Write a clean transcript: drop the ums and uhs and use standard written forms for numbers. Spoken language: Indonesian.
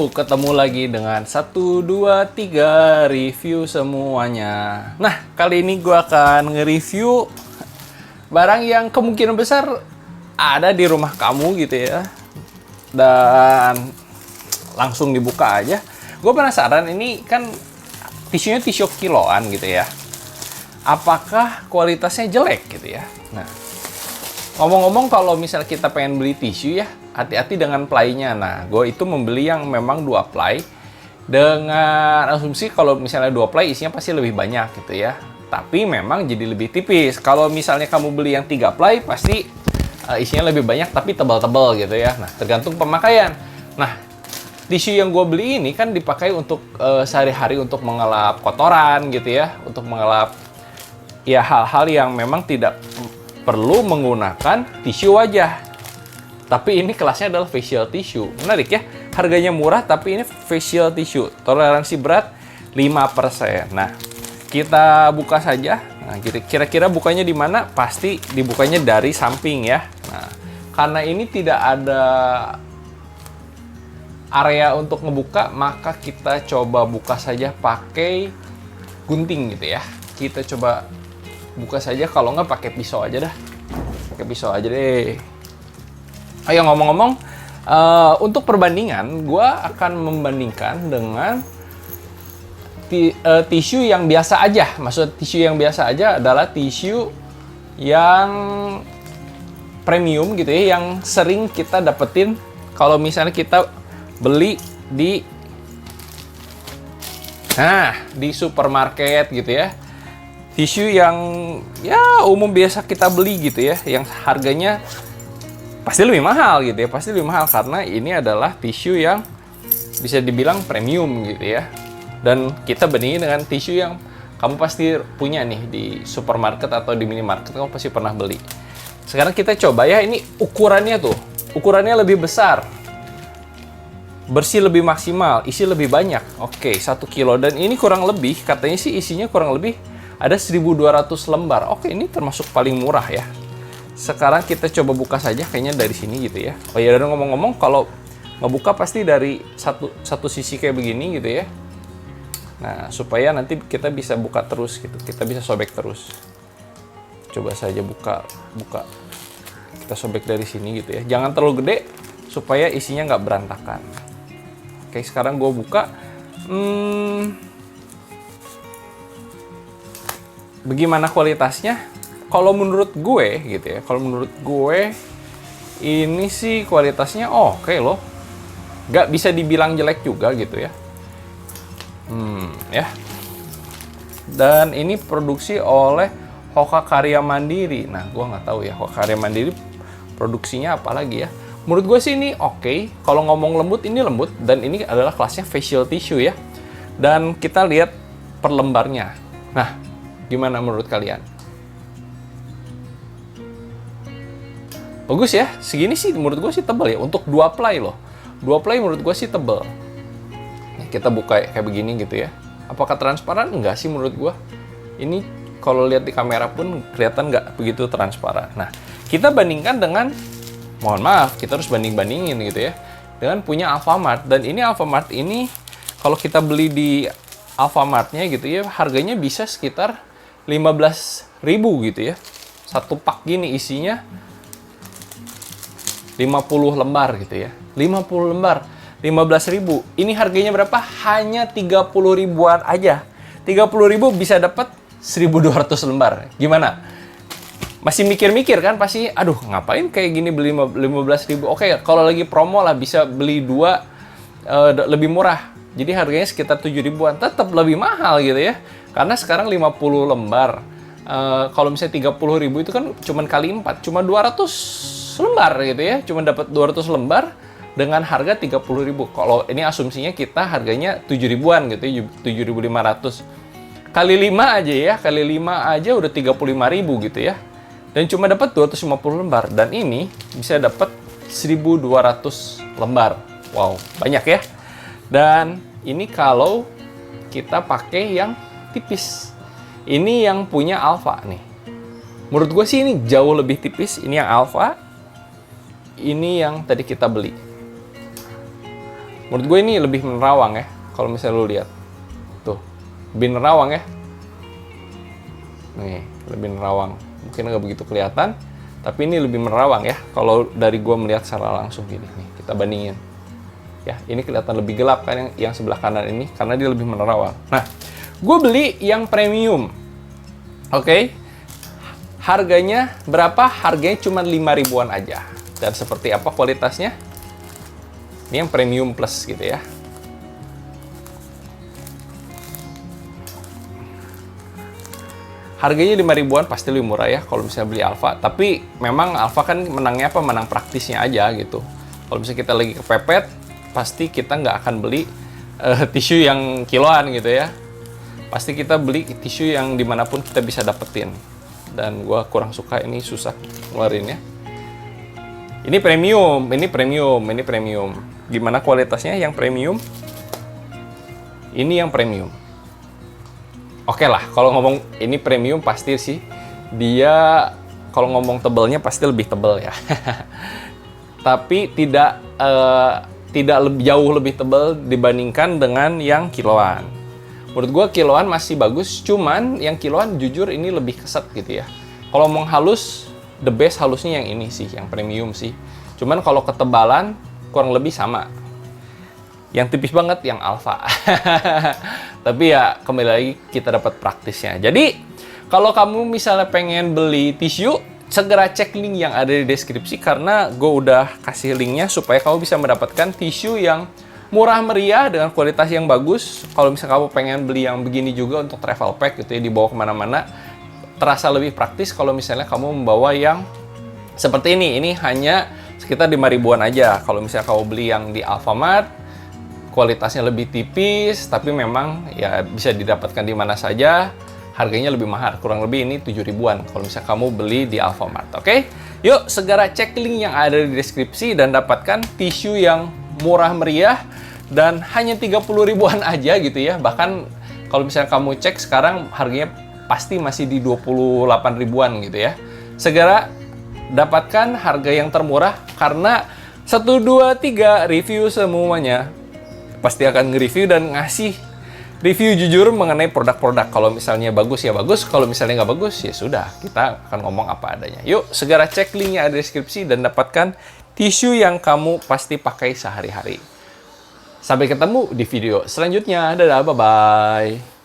Ketemu lagi dengan 1, 2, 3 review semuanya. Nah, kali ini gue akan nge-review barang yang kemungkinan besar ada di rumah kamu gitu ya. Dan langsung dibuka aja. Gue penasaran, ini kan tisunya tisu kiloan gitu ya. Apakah kualitasnya jelek gitu ya? Nah, ngomong-ngomong kalau misal kita pengen beli tisu ya, hati-hati dengan ply-nya. Nah, gue itu membeli yang memang 2 ply dengan asumsi kalau misalnya 2 ply isinya pasti lebih banyak gitu ya. Tapi memang jadi lebih tipis. Kalau misalnya kamu beli yang 3 ply pasti isinya lebih banyak tapi tebal-tebal gitu ya. Nah, tergantung pemakaian. Nah, tisu yang gue beli ini kan dipakai untuk sehari-hari untuk mengelap kotoran gitu ya, untuk mengelap ya hal-hal yang memang tidak perlu menggunakan tisu wajah. Tapi ini kelasnya adalah facial tissue. Menarik ya, harganya murah tapi ini facial tissue. Toleransi berat 5%. Nah, kita buka saja. Nah, kira-kira bukanya di mana? Pasti dibukanya dari samping ya. Nah, karena ini tidak ada area untuk ngebuka, maka kita coba buka saja pakai gunting gitu ya. Kita coba buka saja, kalau nggak pakai pisau aja dah. Pakai pisau aja deh. Ayo ngomong-ngomong, untuk perbandingan, gue akan membandingkan dengan tisu yang biasa aja. Maksud tisu yang biasa aja adalah tisu yang premium gitu ya, yang sering kita dapetin kalau misalnya kita beli di supermarket gitu ya. Tisu yang ya umum biasa kita beli gitu ya, yang harganya pasti lebih mahal gitu ya, pasti lebih mahal karena ini adalah tisu yang bisa dibilang premium gitu ya. Dan kita bandingin dengan tisu yang kamu pasti punya nih di supermarket atau di minimarket, kamu pasti pernah beli. Sekarang kita coba ya, ini ukurannya tuh, ukurannya lebih besar, bersih lebih maksimal, isi lebih banyak. Oke, 1 kilo, dan ini kurang lebih, katanya sih isinya kurang lebih ada 1.200 lembar. Oke, ini termasuk paling murah ya. Sekarang kita coba buka saja, kayaknya dari sini gitu ya. Oh ya, dan ngomong-ngomong, kalau ngebuka pasti dari satu sisi kayak begini gitu ya. Nah, supaya nanti kita bisa buka terus gitu, kita bisa sobek terus. Coba saja buka. Kita sobek dari sini gitu ya. Jangan terlalu gede supaya isinya nggak berantakan. Oke, sekarang gue buka. Bagaimana kualitasnya? Kalau menurut gue gitu ya, kalau menurut gue ini sih kualitasnya oke loh, nggak bisa dibilang jelek juga gitu ya. Ya. Dan ini produksi oleh Hoka Karya Mandiri. Nah, gue nggak tahu ya Hoka Karya Mandiri produksinya apa lagi ya. Menurut gue sih ini oke. Kalau ngomong lembut, ini lembut, dan ini adalah kelasnya facial tissue ya. Dan kita lihat per lembarnya. Nah, gimana menurut kalian? Bagus ya, segini sih menurut gue sih tebal ya, untuk 2 ply loh. 2 ply menurut gue sih tebal. Nah, kita buka kayak begini gitu ya. Apakah transparan? Enggak sih menurut gue. Ini kalau lihat di kamera pun kelihatan nggak begitu transparan. Nah, kita bandingkan dengan, mohon maaf, kita harus banding-bandingin gitu ya, dengan punya Alfamart. Dan ini Alfamart ini, kalau kita beli di Alfamart-nya gitu ya, harganya bisa sekitar 15.000 gitu ya. Satu pak gini isinya 50 lembar gitu ya. 50 lembar, 15.000. Ini harganya berapa? Hanya 30 ribuan aja. 30 ribu bisa dapat 1.200 lembar. Gimana? Masih mikir-mikir kan pasti, aduh ngapain kayak gini beli 15.000. Oke, kalau lagi promo lah bisa beli 2 lebih murah. Jadi harganya sekitar 7 ribuan. Tetap lebih mahal gitu ya. Karena sekarang 50 lembar. Kalau misalnya 30 ribu itu kan cuman kali 4, cuma 200 lembar gitu ya, cuma dapat 200 lembar dengan harga 30 ribu. Kalau ini asumsinya kita harganya 7 ribuan gitu, 7.500. Kali 5 aja ya, kali 5 aja udah 35 ribu gitu ya. Dan cuma dapat 250 lembar, dan ini bisa dapat 1.200 lembar. Wow, banyak ya. Dan ini kalau kita pakai yang tipis. Ini yang punya Alfa nih. Menurut gue sih ini jauh lebih tipis. Ini yang alpha, ini yang tadi kita beli. Menurut gue ini lebih menerawang ya, kalau misalnya lu lihat. Tuh, lebih nerawang ya. Nih, lebih nerawang. Mungkin nggak begitu kelihatan, tapi ini lebih menerawang ya. Kalau dari gue melihat secara langsung gini, nih kita bandingin. Ya, ini kelihatan lebih gelap kan yang sebelah kanan ini, karena dia lebih menerawang. Nah, gue beli yang premium. Oke. Harganya berapa? Harganya cuma 5 ribuan aja. Dan seperti apa kualitasnya? Ini yang premium plus gitu ya. Harganya 5 ribuan pasti lebih murah ya kalau misalnya beli Alpha. Tapi memang Alpha kan menangnya apa? Menang praktisnya aja gitu. Kalau misalnya kita lagi kepepet, pasti kita nggak akan beli tisu yang kiloan gitu ya. Pasti kita beli tisu yang dimanapun kita bisa dapetin. Dan gue kurang suka, ini susah ngeluarinnya. Ini premium, ini premium, ini premium. Gimana kualitasnya yang premium? Ini yang premium. Oke lah, kalau ngomong ini premium pasti sih dia kalau ngomong tebalnya pasti lebih tebal ya. Tapi tidak jauh lebih tebal dibandingkan dengan yang kiloan. Menurut gue kiloan masih bagus, cuman yang kiloan jujur ini lebih keset gitu ya. Kalau ngomong halus, the best halusnya yang ini sih, yang premium sih. Cuman kalau ketebalan kurang lebih sama. Yang tipis banget yang Alpha. Tapi ya kembali lagi kita dapat praktisnya. Jadi kalau kamu misalnya pengen beli tisu, segera cek link yang ada di deskripsi karena gue udah kasih linknya supaya kamu bisa mendapatkan tisu yang murah meriah dengan kualitas yang bagus. Kalau misalnya kamu pengen beli yang begini juga untuk travel pack gitu ya, dibawa kemana-mana, terasa lebih praktis kalau misalnya kamu membawa yang seperti ini. Ini hanya sekitar 5 ribuan aja. Kalau misalnya kamu beli yang di Alfamart, kualitasnya lebih tipis, tapi memang ya bisa didapatkan di mana saja. Harganya lebih mahal, kurang lebih ini 7 ribuan kalau misalnya kamu beli di Alfamart. Oke? Yuk, segera cek link yang ada di deskripsi dan dapatkan tisu yang murah meriah dan hanya 30 ribuan aja gitu ya. Bahkan kalau misalnya kamu cek sekarang harganya pasti masih di 28 ribuan gitu ya. Segera dapatkan harga yang termurah karena 1, 2, 3 review semuanya pasti akan nge-review dan ngasih review jujur mengenai produk-produk. Kalau misalnya bagus ya bagus, kalau misalnya nggak bagus ya sudah, kita akan ngomong apa adanya. Yuk, segera cek linknya ada di deskripsi dan dapatkan tisu yang kamu pasti pakai sehari-hari. Sampai ketemu di video selanjutnya. Dadah, bye-bye.